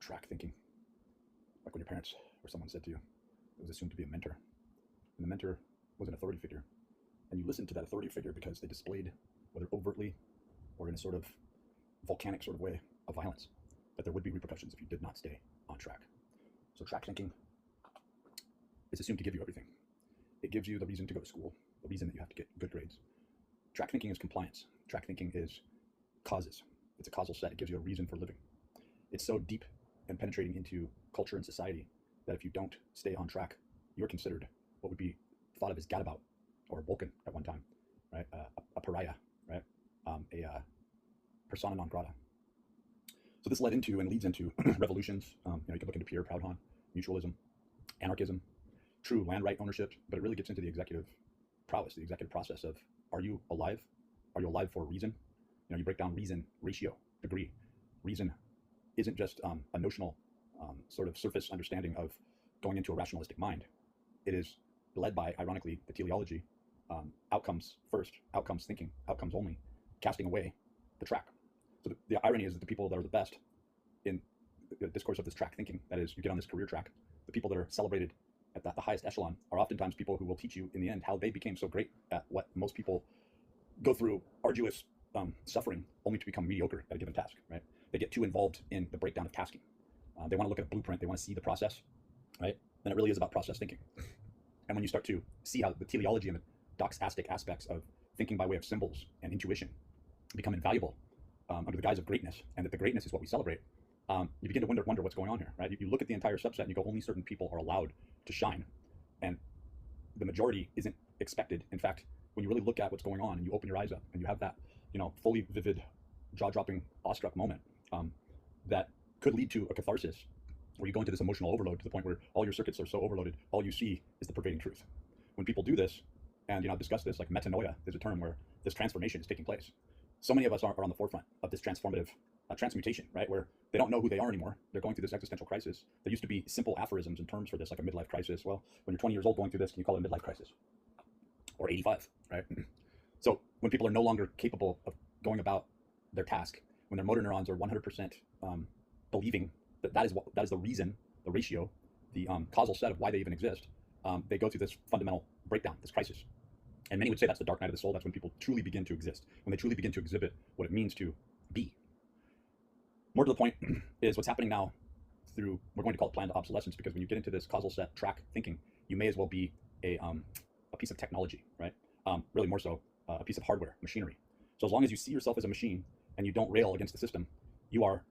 track thinking. Like when your parents or someone said to you, it was assumed to be a mentor, and the mentor was an authority figure, and you listened to that authority figure because they displayed, whether overtly or in a sort of volcanic sort of way of violence, that there would be repercussions if you did not stay on track. So track thinking is assumed to give you everything. It gives you the reason to go to school, the reason that you have to get good grades. Track thinking is compliance. Track thinking is causes. It's a causal set. It gives you a reason for living. It's so deep and penetrating into culture and society that if you don't stay on track, you're considered what would be thought of as gadabout or Vulcan at one time, right? A pariah, right? A persona non grata. So this led into and leads into revolutions. You can look into Pierre Proudhon, mutualism, anarchism, true land right ownership, but it really gets into the executive prowess, the executive process of, are you alive? Are you alive for a reason? You break down reason, ratio, degree. Reason isn't just a notional sort of surface understanding of going into a rationalistic mind. It is led by, ironically, the teleology, outcomes first, outcomes thinking, outcomes only, casting away the track. So the irony is that the people that are the best in the discourse of this track thinking, that is, you get on this career track, the people that are celebrated at the highest echelon are oftentimes people who will teach you in the end how they became so great at what most people go through arduous suffering only to become mediocre at a given task, right? They get too involved in the breakdown of tasking. They want to look at a blueprint. They want to see the process, right? And it really is about process thinking. And when you start to see how the teleology and the doxastic aspects of thinking by way of symbols and intuition become invaluable under the guise of greatness, and that the greatness is what we celebrate, you begin to wonder what's going on here, right? You look at the entire subset and you go, only certain people are allowed to shine, and the majority isn't expected. In fact, when you really look at what's going on and you open your eyes up and you have that, fully vivid, jaw-dropping, awestruck moment, that could lead to a catharsis where you go into this emotional overload to the point where all your circuits are so overloaded, all you see is the pervading truth. When people do this, and I've discussed this, like metanoia is a term where this transformation is taking place. So many of us are on the forefront of this transformative transmutation, right? Where they don't know who they are anymore. They're going through this existential crisis. There used to be simple aphorisms and terms for this, like a midlife crisis. Well, when you're 20 years old going through this, can you call it a midlife crisis? Or 85, right? So when people are no longer capable of going about their task, when their motor neurons are 100% believing that is the reason, the ratio, the causal set of why they even exist, they go through this fundamental breakdown, this crisis. And many would say that's the dark night of the soul. That's when people truly begin to exist, when they truly begin to exhibit what it means to be. More to the point is what's happening now through, we're going to call it planned obsolescence, because when you get into this causal set track thinking, you may as well be a piece of technology, right? Really more so a piece of hardware, machinery. So as long as you see yourself as a machine and you don't rail against the system, you are